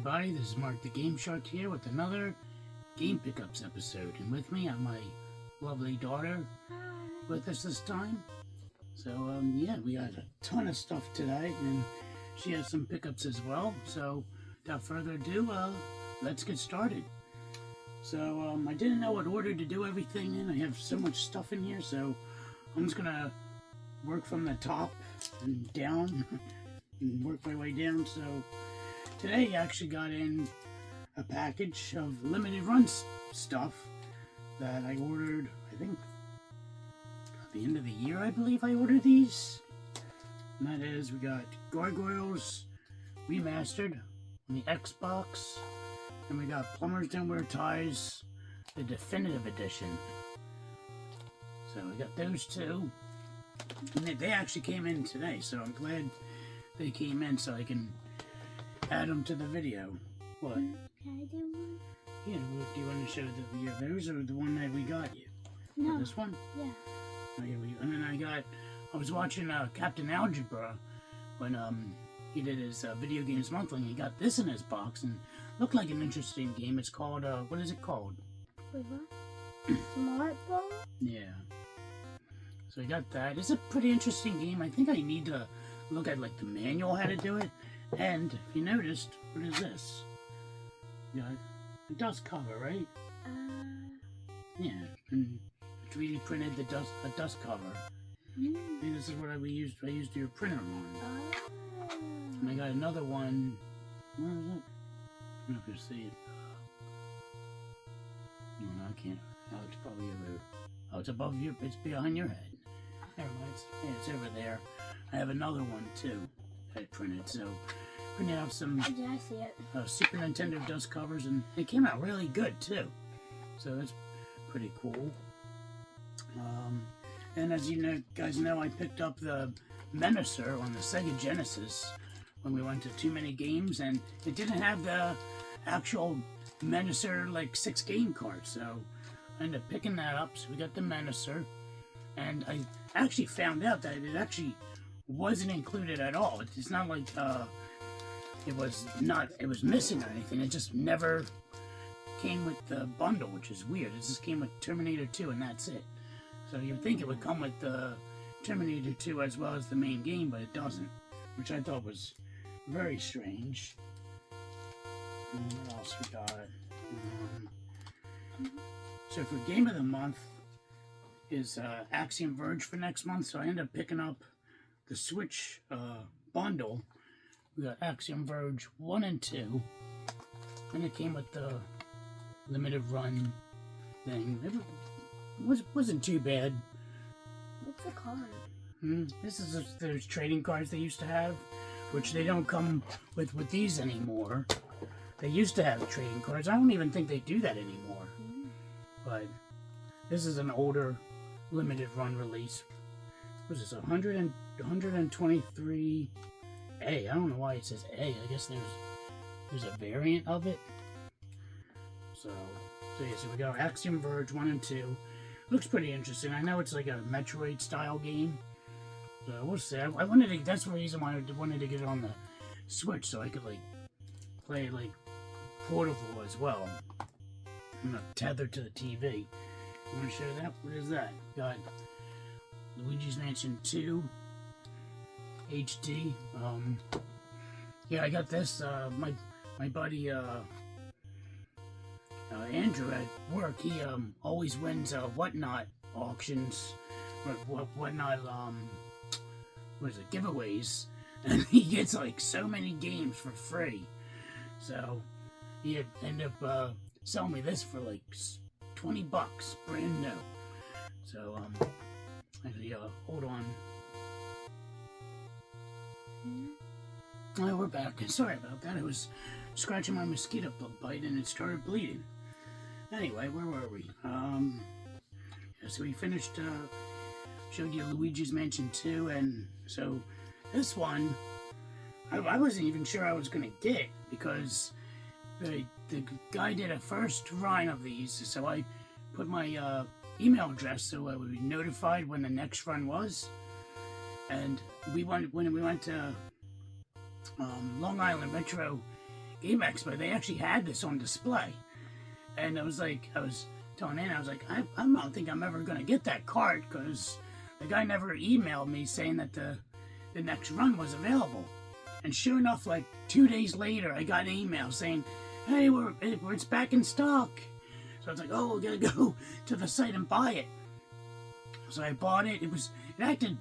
everybody, this is Mark the Game Shark here with another Game Pickups episode. And with me, I have my lovely daughter with us this time. So, yeah, we got a ton of stuff today, and she has some pickups as well. So, without further ado, let's get started. So, I didn't know what order to do everything in. I have so much stuff in here, so I'm just gonna work from the top and down and work my way down. So, today I actually got in a package of limited run stuff that I ordered, I think, at the end of the year, I believe I ordered these. And that is, we got Gargoyles Remastered on the Xbox, and we got Plumbers Don't Wear Ties, the Definitive Edition. So we got those two. And they actually came in today, so I'm glad they came in so I can add them to the video. What? Can I do one? Yeah, do you want to show the those or the one that we got you? No. This one? Yeah. Oh, yeah, and then I was watching Captain Algebra when he did his Video Games Monthly, and he got this in his box and looked like an interesting game. It's called, what is it called? Wait, what? Smart Ball? Yeah. So I got that. It's a pretty interesting game. I think I need to look at like the manual how to do it. And if you noticed, what is this? Yeah, it does cover, right? Yeah, and 3D printed the dust cover. And this is what I used. I used your printer on. And I got another one. Where is it? I don't know if you see it. No, I can't. Oh, it's probably over. Oh, it's above you. It's behind your head. Never mind. It's over there. I have another one too that I printed. So printed out some I see it. Super Nintendo dust covers, and it came out really good too. So that's pretty cool. And as you guys know, I picked up the Menacer on the Sega Genesis when we went to Too Many Games, and it didn't have the actual Menacer like 6 game card. So I ended up picking that up. So we got the Menacer, and I actually found out that it actually wasn't included at all. It's not like it was missing or anything. It just never came with the bundle, which is weird. It just came with Terminator 2 and that's it. So you'd think it would come with the Terminator 2 as well as the main game, but it doesn't, which I thought was very strange. And what else we got? So for Game of the Month is Axiom Verge for next month, so I ended up picking up the Switch bundle. We got Axiom Verge 1 and 2, and it came with the limited run thing. It wasn't too bad. What's the card? This is those trading cards they used to have, which they don't come with these anymore. They used to have trading cards. I don't even think they do that anymore. But this is an older limited run release. What is this? 123 A. I don't know why it says A. I guess there's a variant of it. So yeah, so we got Axiom Verge 1 and 2. Looks pretty interesting. I know it's like a Metroid style game. So we'll see. I wanted to, that's the reason why I wanted to get it on the Switch, so I could like play it like portable as well. I'm not tethered to the TV. You want to show that? What is that? Got Luigi's Mansion 2 HD. Yeah, I got this. My buddy Andrew at work, he always wins Whatnot auctions, Whatnot what is it, giveaways, and he gets like so many games for free. So he had ended up selling me this for like $20, brand new. So actually, hold on. Oh, we're back. Sorry about that. I was scratching my mosquito bite and it started bleeding. Anyway, where were we? Yeah, so we finished, showed you Luigi's Mansion 2, and so this one, I wasn't even sure I was going to get, because the guy did a first run of these, so I put my email address so I would be notified when the next run was. And when we went to Long Island Metro Game Expo, they actually had this on display. And I was telling Anna, I was like, I don't think I'm ever going to get that cart because the guy never emailed me saying that the next run was available. And sure enough, like 2 days later, I got an email saying, hey, it's back in stock. So I was like, oh, we got to go to the site and buy it. So I bought it. It acted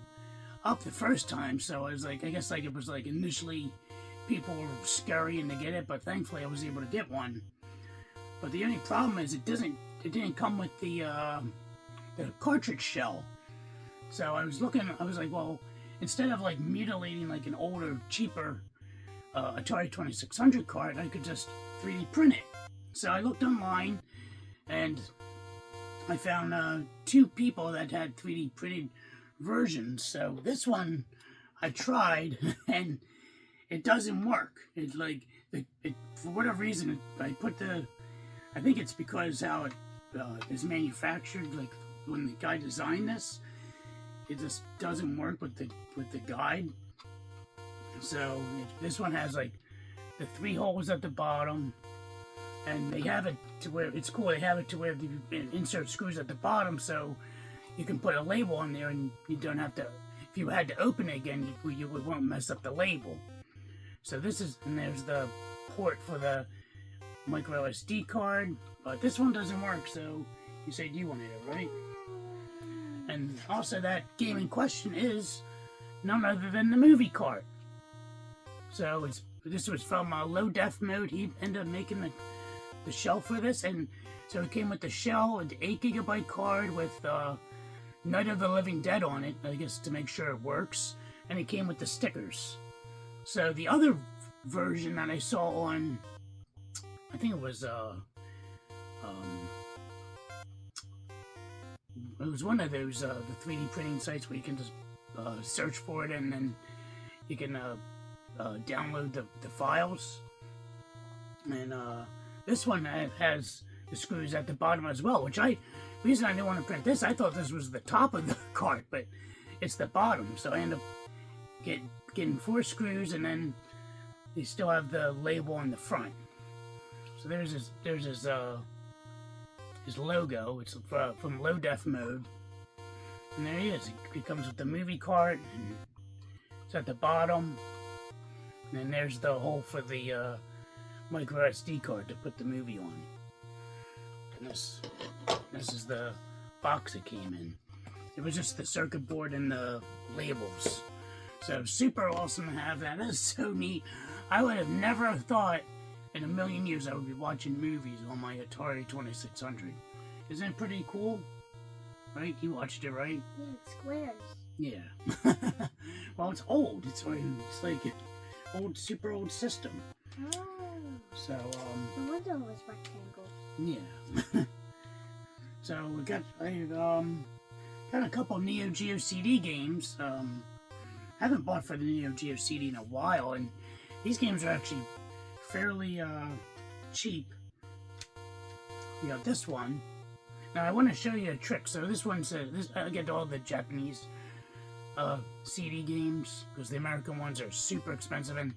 up the first time, so I was like, I guess like it was like initially people were scurrying to get it, but thankfully I was able to get one. But the only problem is it didn't come with the cartridge shell. So I was like, well, instead of like mutilating like an older, cheaper Atari 2600 card, I could just 3D print it. So I looked online and I found 2 people that had 3D printed versions. So this one I tried and it doesn't work. It's like for whatever reason I think it's because how it is manufactured. Like when the guy designed this, it just doesn't work with the guide. So this one has like the 3 holes at the bottom, and they have it to where it's cool. They have it to where you insert screws at the bottom, so you can put a label on there, and you don't have to. If you had to open it again, you won't mess up the label. So and there's the port for the micro SD card, but this one doesn't work. So you said you wanted it, right? And also that game in question is none other than the movie cart. So this was from low def mode. He ended up making the shell for this, and so it came with the shell, an 8 GB card with Night of the Living Dead on it, I guess to make sure it works, and it came with the stickers. So the other version that I saw on, I think it was one of those the 3D printing sites where you can just search for it and then you can download the files. And this one has the screws at the bottom as well, which the reason I didn't want to print this, I thought this was the top of the cart, but it's the bottom. So I end up getting 4 screws, and then they still have the label on the front. So there's his logo. It's from low def mode, and there he is. It comes with the movie cart, and it's at the bottom. And then there's the hole for the micro SD card to put the movie on. And this is the box it came in. It was just the circuit board and the labels. So super awesome to have that. That's so neat. I would have never thought in a million years I would be watching movies on my Atari 2600. Isn't it pretty cool? Right? You watched it, right? Yeah, it's squares. Yeah. Well, it's old. It's like an old, super old system. Oh. So, The window was rectangle. yeah. So we got a couple Neo Geo CD games. Haven't bought for the Neo Geo CD in a while, and these games are actually fairly cheap. You got this one. Now I want to show you a trick. So this one says I get all the Japanese CD games because the American ones are super expensive, and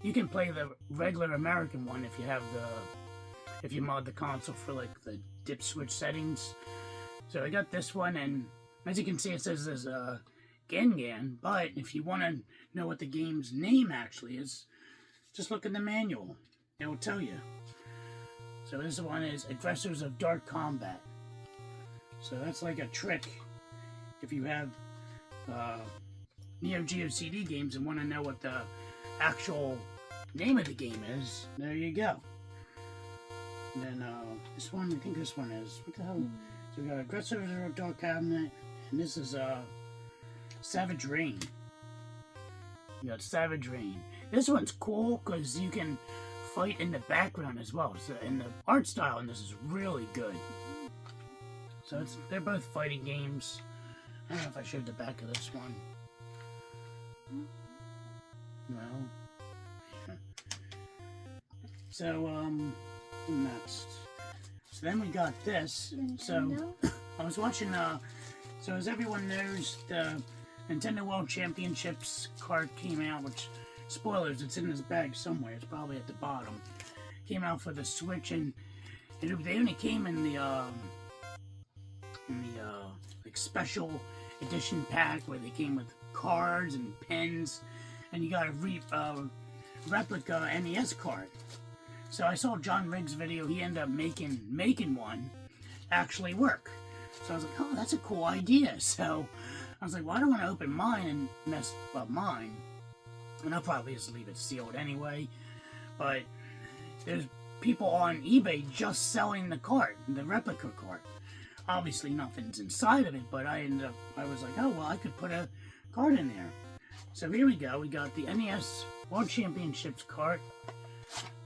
you can play the regular American one if you mod the console for like the dip switch settings. So I got this one, and as you can see, it says there's Gengan, but if you want to know what the game's name actually is, just look in the manual. It will tell you. So this one is Aggressors of Dark Combat. So that's like a trick if you have Neo Geo CD games and want to know what the actual name of the game is. There you go. And then this one, I think this one is, what the hell? So we got Aggressors of Dark Cabinet, and this is Savage Rain. You got Savage Rain. This one's cool because you can fight in the background as well. So, and the art style in this is really good. So they're both fighting games. I don't know if I showed the back of this one. No. So next. So then we got this. So I was watching. So as everyone knows, the Nintendo World Championships card came out, which, spoilers, it's in this bag somewhere. It's probably at the bottom. came out for the Switch, and they only came in the like special edition pack where they came with cards and pens, and you got a replica NES card. So I saw John Riggs' video. He ended up making one actually work. So I was like, oh, that's a cool idea. So I was like, well, I don't want to open mine and mess up mine. And I'll probably just leave it sealed anyway. But there's people on eBay just selling the card, the replica card. Obviously nothing's inside of it, but I was like, oh, well, I could put a card in there. So here we go. We got the NES World Championships card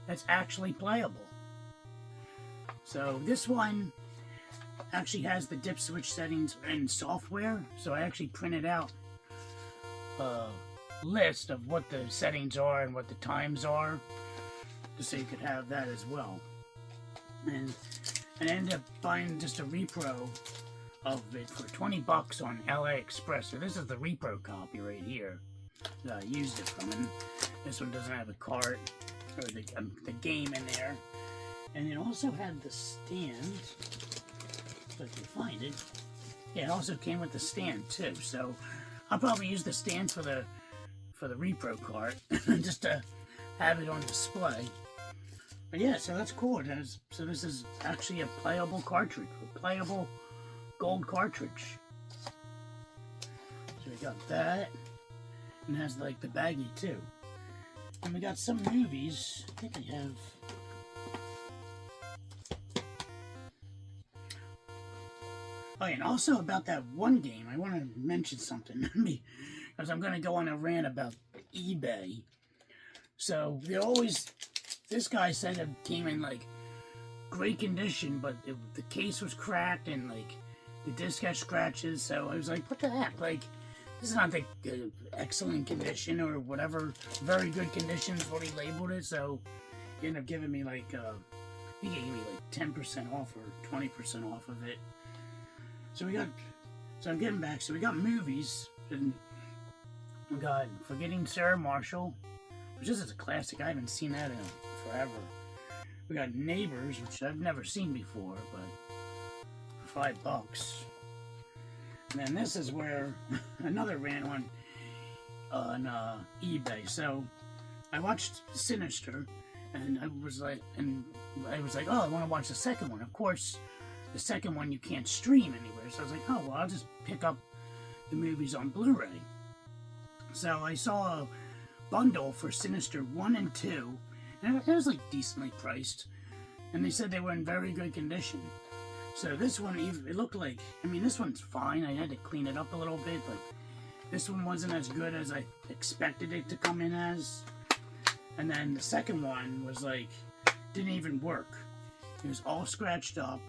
that's actually playable. So this one actually has the dip switch settings and software. So I actually printed out a list of what the settings are and what the times are, just so you could have that as well. And I ended up buying just a repro of it for $20 on AliExpress. So this is the repro copy right here that I used it from. And this one doesn't have a card or the game in there. And it also had the stand, if I can find it. Yeah, it also came with the stand too. So I'll probably use the stand for the repro card just to have it on display. But yeah, so that's cool. So this is actually a playable cartridge, a playable gold cartridge. So we got that, and it has like the baggie too. And we got some movies. I think I have. Oh, and also about that one game, I want to mention something because I'm going to go on a rant about eBay. So they always. This guy said it came in like great condition, but the case was cracked and like the disc had scratches. So I was like, what the heck? Like, this is not the excellent condition or whatever, very good condition is what he labeled it. So he ended up giving me like, he gave me like 10% off or 20% off of it. So I'm getting back. So we got movies, and we got Forgetting Sarah Marshall, which is a classic. I haven't seen that in forever. We got Neighbors, which I've never seen before, but for $5. And then this is where another rant on eBay. So I watched Sinister, and I was like, oh, I want to watch the second one. Of course, the second one you can't stream anywhere. So I was like, oh, well, I'll just pick up the movies on Blu-ray. So I saw a bundle for Sinister 1 and 2, and it was like decently priced, and they said they were in very good condition. So this one, it looked like, I mean, this one's fine. I had to clean it up a little bit, but this one wasn't as good as I expected it to come in as. And then the second one was like, didn't even work. It was all scratched up.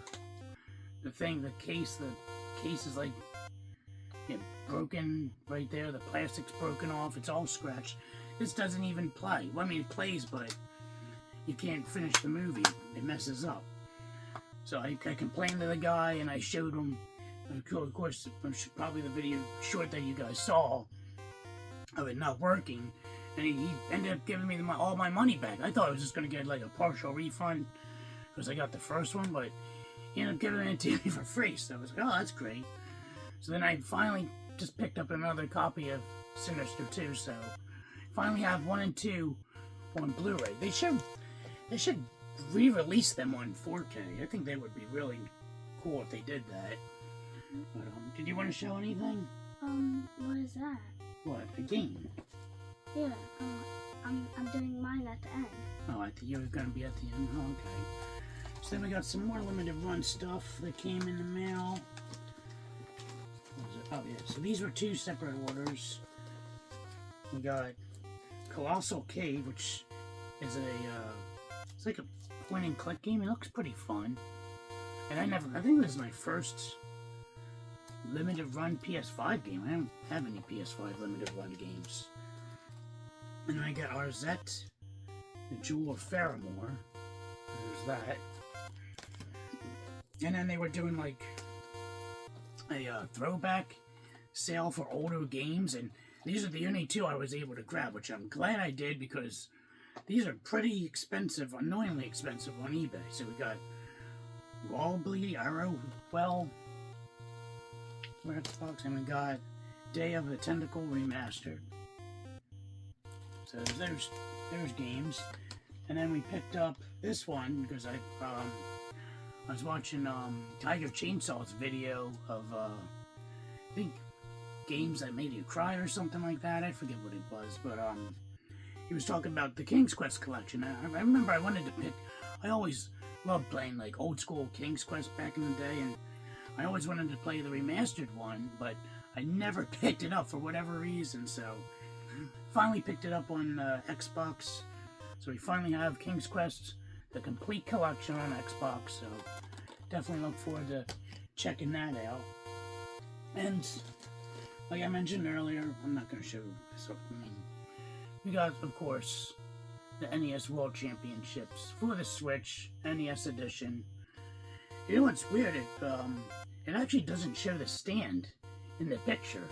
The case is like, yeah, broken right there. The plastic's broken off. It's all scratched. This doesn't even play. Well, I mean, it plays, but you can't finish the movie. It messes up. So I complained to the guy, and I showed him, of course, probably the video short that you guys saw of it not working, and he ended up giving me all my money back. I thought I was just going to get like a partial refund because I got the first one, but he ended up giving it to me for free. So I was like, oh, that's great. So then I finally just picked up another copy of Sinister 2, so finally have 1 and 2 on Blu-ray. They should re-release them on 4K. I think they would be really cool if they did that. But, did you want to show anything? What is that? What, a game? Yeah, I'm doing mine at the end. Oh, I think you were going to be at the end. Oh, okay. So then we got some more limited run stuff that came in the mail. Oh, yeah, so these were 2 separate orders. We got Colossal Cave, which is it's like a point and click game. It looks pretty fun. And I think this is my first limited run PS5 game. I don't have any PS5 limited run games. And then I got Arzette, the Jewel of Faramore. There's that. And then they were doing like a throwback sale for older games, and these are the only 2 I was able to grab, which I'm glad I did because these are pretty expensive, annoyingly expensive on eBay. So we got Wobbly Arrow, well, for Xbox, and we got Day of the Tentacle Remastered. So there's games, and then we picked up this one because I was watching Tiger Chainsaw's video of I think games that made you cry or something like that. I forget what it was, but he was talking about the King's Quest collection. I remember I wanted to pick. I always loved playing like old school King's Quest back in the day, and I always wanted to play the remastered one, but I never picked it up for whatever reason. So finally picked it up on Xbox. So we finally have King's Quest, the complete collection on Xbox. So definitely look forward to checking that out. And like I mentioned earlier, I'm not going to show this up. I mean, we got, of course, the NES World Championships for the Switch, NES Edition. You know what's weird? It actually doesn't show the stand in the picture.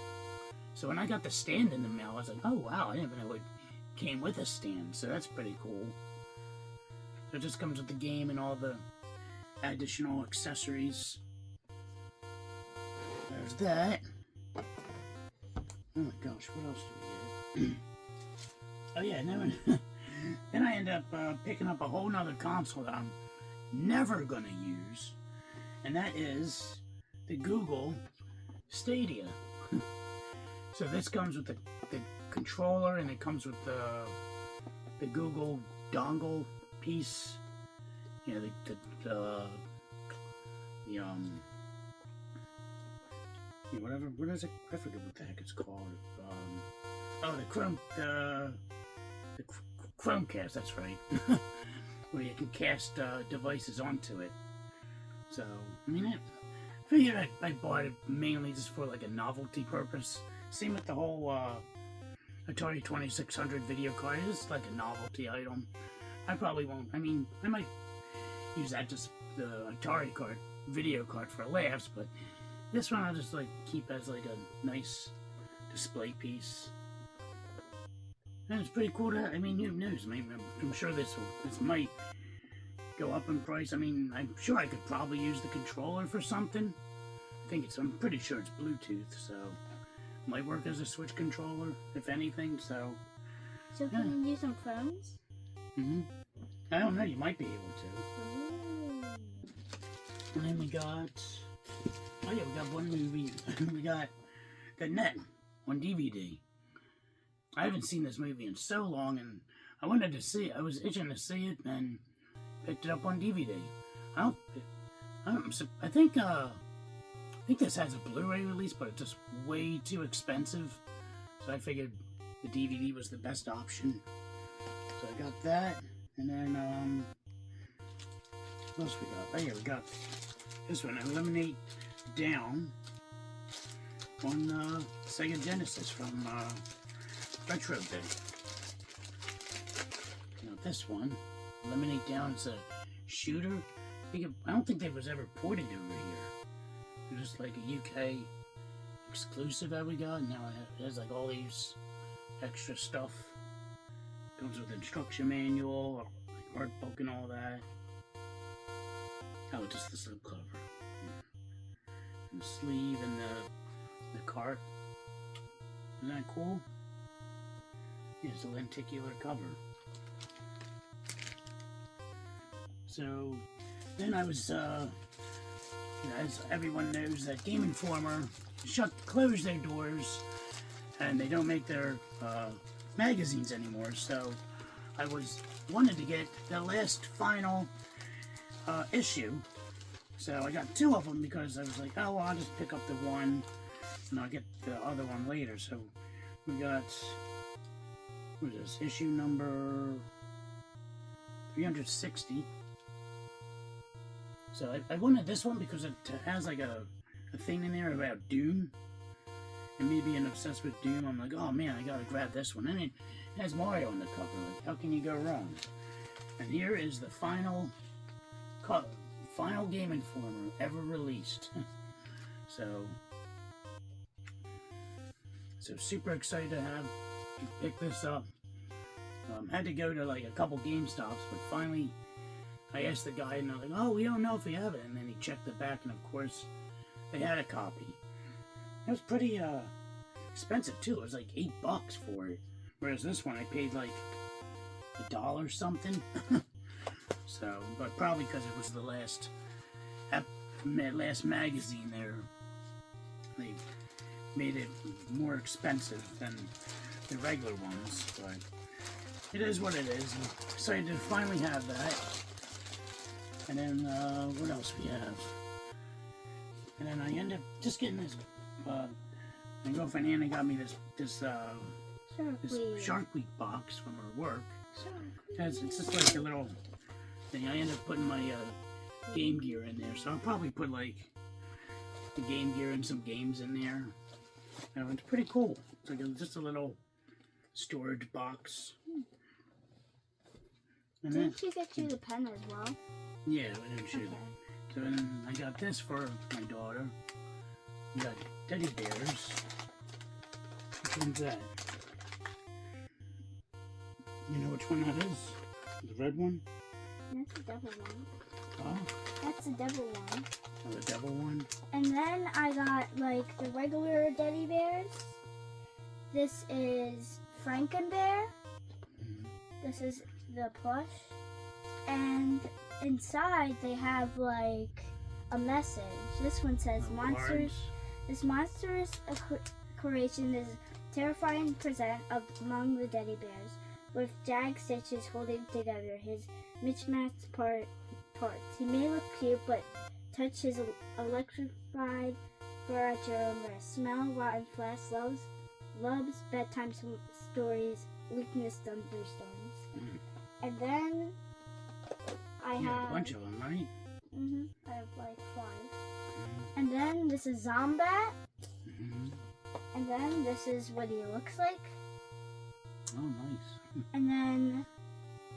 So when I got the stand in the mail, I was like, oh wow, I didn't even know it came with a stand. So that's pretty cool. So it just comes with the game and all the additional accessories. There's that. Oh my gosh, what else do we get? Oh yeah, and then I end up picking up a whole nother console that I'm never gonna use, and that is the Google Stadia. So this comes with the controller, and it comes with the Google dongle piece. You know, whatever. What is it? I forget what the heck it's called. The Chromecast. That's right. Where you can cast devices onto it. So I mean, I figured I bought it mainly just for like a novelty purpose. Same with the whole Atari 2600 video card. It's like a novelty item. I probably won't. I mean, I might use that just the Atari card, video card for laughs, but this one I'll just like keep as like a nice display piece. And it's pretty cool to. I mean, who knows? I'm sure this might go up in price. I mean, I'm sure I could probably use the controller for something. I'm pretty sure it's Bluetooth, so it might work as a Switch controller, if anything. So can you use on phones? I don't know. You might be able to. And then we got. Oh yeah, we got one movie. We got The Net on DVD. I haven't seen this movie in so long, and I wanted to see it. I was itching to see it, and picked it up on DVD. I think this has a Blu-ray release, but it's just way too expensive. So I figured the DVD was the best option. So I got that, and then what else we got? Oh yeah, we got this one, Eliminate Down, on Sega Genesis from Retro Day. Now this one, Eliminate Down, is a shooter. I don't think they was ever ported over here. It was just like a UK exclusive that we got. Now it has like all these extra stuff. Comes with instruction manual, art book, and all that. Oh, just the slip cover, and the sleeve, and the cart. Isn't that cool? Yeah, it's a lenticular cover. So then I was, as everyone knows, that Game Informer closed their doors, and they don't make their magazines anymore. So I wanted to get the last final issue. So I got two of them because I was like, oh, well, I'll just pick up the one, and I'll get the other one later. So we got, what is this, issue number 360. So I wanted this one because it has like a thing in there about Doom. And me being obsessed with Doom, I'm like, oh man, I gotta grab this one. And it has Mario on the cover. Like, how can you go wrong? And here is the final Game Informer ever released. so super excited to pick this up. Had to go to like a couple GameStops, but finally I asked the guy, and they're like, "Oh, we don't know if we have it." And then he checked the back, and of course they had a copy. It was pretty expensive too. It was like $8 for it, whereas this one I paid like $1 something. So, but probably because it was the last magazine there, they made it more expensive than the regular ones. But it is what it is. I'm excited to finally have that. And then what else we have? And then I end up just getting this. My girlfriend Anna got me this Shark Week box from her work. It's just like a little thing. I end up putting my Game Gear in there, so I'll probably put like the Game Gear and some games in there. It's pretty cool. It's like just a little storage box. And Didn't she get you the pen as well? Yeah, I didn't show that. So then I got this for my daughter. We got teddy bears. Which one's that? You know which one that is? The red one? That's the devil one. Oh? That's the devil one. Oh, the devil one? And then I got like the regular teddy bears. This is Frankenbear. This is the plush. And inside they have like a message. This one says monsters. This monstrous creation is a terrifying present among the teddy bears, with jagged stitches holding together his mismatched parts. He may look cute, but touch his electrified fur at your own risk. Smell rotten flesh, loves bedtime stories, weakness thunderstorms. And then I have a bunch of them, right? I have like 5. And then this is Zombat. And then this is what he looks like. Oh, nice. And then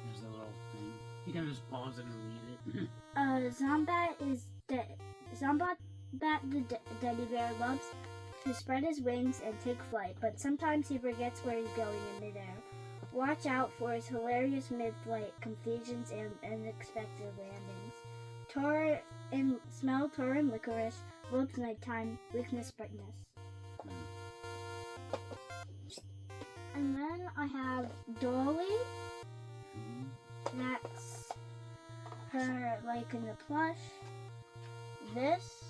there's the little thing. You can just pause it and read it. Zombat the teddy bear loves to spread his wings and take flight, but sometimes he forgets where he's going in midair. Watch out for his hilarious mid-flight confusions and unexpected landings. Smell tar and licorice, loves nighttime, weakness, brightness. And then I have Dolly. That's her like in the plush. That's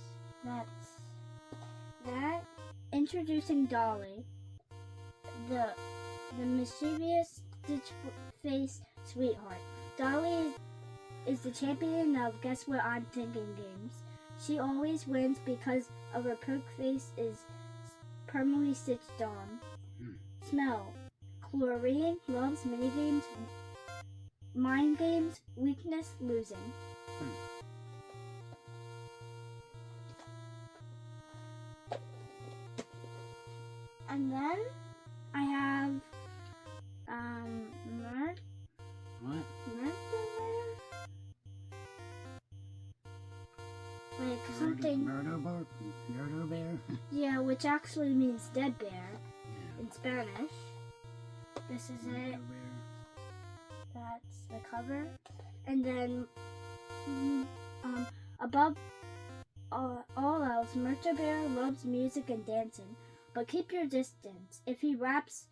that. Introducing Dolly, the mischievous stitch-faced sweetheart. Dolly is the champion of Guess What I'm Thinking games. She always wins because of her poke face is permanently stitched on. Smell. Chlorine, loves minigames, mind games, weakness, losing. And then I have like something Murder bear? Yeah, which actually means dead bear in Spanish. This is it. That's the cover. And then above all else, Murder Bear loves music and dancing, but keep your distance. If he wraps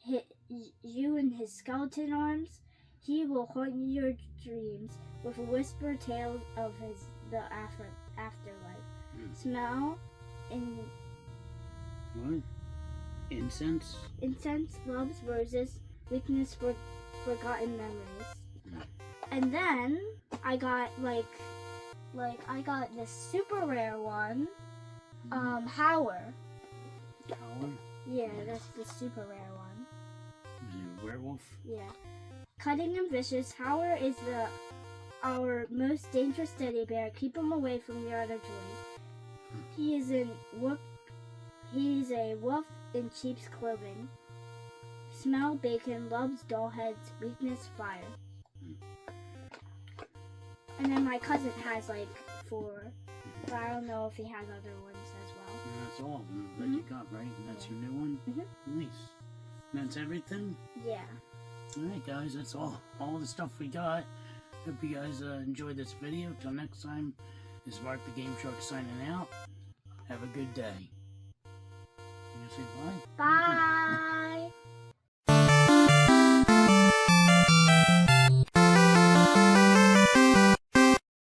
you in his skeleton arms, he will haunt your dreams with whispered tales of the afterlife. Smell What? Incense? Incense loves roses, weakness for forgotten memories. And then I got I got this super rare one, Howler. Howler? Yeah, that's the super rare one. Is he a werewolf? Yeah. Cunning and vicious, Howler is our most dangerous teddy bear. Keep him away from your other toys. He's a wolf in sheep's clothing. Smell bacon, loves doll heads, weakness fire. And then my cousin has like 4, but I don't know if he has other ones as well. And that's all of them that you got, right? And that's your new one? Nice. And that's everything? Yeah. Alright guys, that's all the stuff we got. Hope you guys enjoyed this video. Till next time, this is Mark the Game Shark signing out. Have a good day. You gonna say bye? Bye.